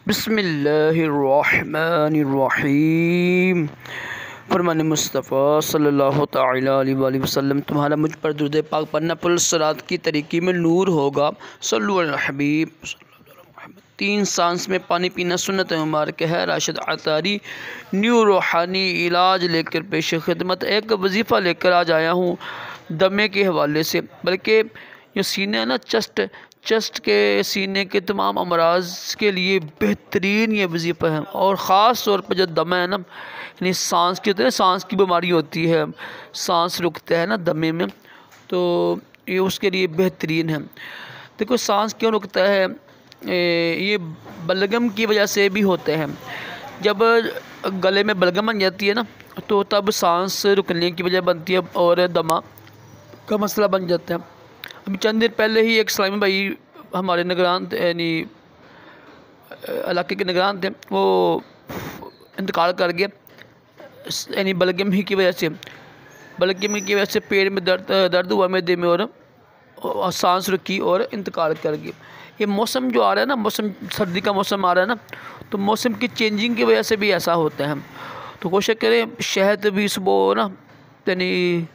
बिस्मिल्लाहिर्रहमानिर्रहीम। फरमान मुस्तफ़ा सल्लल्लाहु तआला अलैहि वसल्लम, तुम्हारा मुझ पर दुरूद पाक पढ़ना पुलसरात की तरीक़ी में नूर होगा। सल्लु अला हबीब। 3 सांस में पानी पीना सुन्नत मुबारक है। राशिद अतारी न्यू रूहानी इलाज लेकर पेश खिदमत एक वजीफ़ा लेकर आज आया हूँ दमे के हवाले से। बल्कि ये सीने है ना, चेस्ट के सीने के तमाम अमराज के लिए बेहतरीन ये वजीफ़ा है। और ख़ास तौर पर जो दमा है ना, यानी सांस की होती है, सांस की बीमारी होती है, सांस रुकता है ना दमे में, तो ये उसके लिए बेहतरीन है। देखो सांस क्यों रुकता है, ये बलगम की वजह से भी होते हैं। जब गले में बलगम बन जाती है ना, तो तब सांस रुकने की वजह बनती है और दमा का मसला बन जाता है। अभी चंद दिन पहले ही एक इस्लामी भाई हमारे निगरान यानी इलाके के निगरान थे, वो इंतकाल कर गए यानी बलगम ही की वजह से। बलगम की वजह से पेट में दर्द हुआ मैदे में और सांस रुकी और इंतकाल कर गए। ये मौसम जो आ रहा है ना, मौसम सर्दी का मौसम आ रहा है ना, तो मौसम की चेंजिंग की वजह से भी ऐसा होता है। तो कोशिश करें शहद भी सुबह ना यानी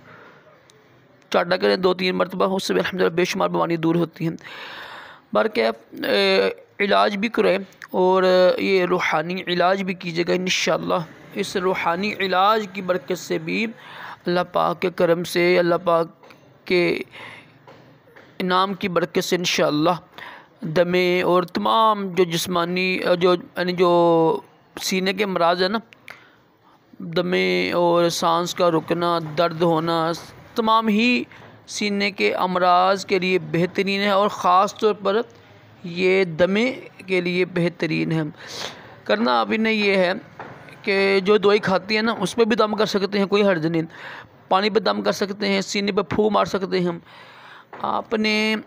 चाटा करें 2-3 मरतबा, उससे भी अल्हम्दुलिल्लाह बेशुमार बीमारी दूर होती हैं। बल्कि इलाज भी करें और ये रूहानी इलाज भी कीजिएगा इंशाअल्लाह। इस रूहानी इलाज की बरकत से भी अल्लाह पाक के करम से, अल्लाह पाक के इनाम की बरकत से इंशाअल्लाह दमे और तमाम जो जिस्मानी जो सीने के अमराज है ना, दमे और सांस का रुकना, दर्द होना, तमाम ही सीने के अमराज के लिए बेहतरीन है। और ख़ास तौर पर ये दमे के लिए बेहतरीन है। करना अभी नहीं ये है कि जो दवाई खाती है ना, उस पर भी दम कर सकते हैं, कोई हर्ज नहीं। पानी पे दम कर सकते हैं, सीने पे फूंक मार सकते हैं। आपने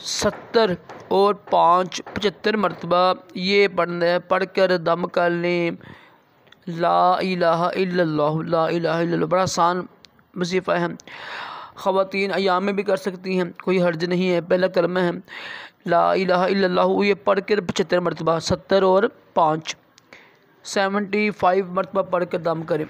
70 और 5 75 मरतबा ये पढ़ना है। पढ़ कर दम कर लें ला इलाहा इल्लल्लाह, ला इलाहा इल्लल्लाह। बड़ा आसान वजीफ़ा है। ख़वातीन अयाम में भी कर सकती हैं, कोई हर्ज नहीं है। पहला कलमा है ला इलाहा इल्लल्लाह, ये पढ़ कर 75 मरतबा, 70 और 5 75 मरतबा पढ़ कर दम करें।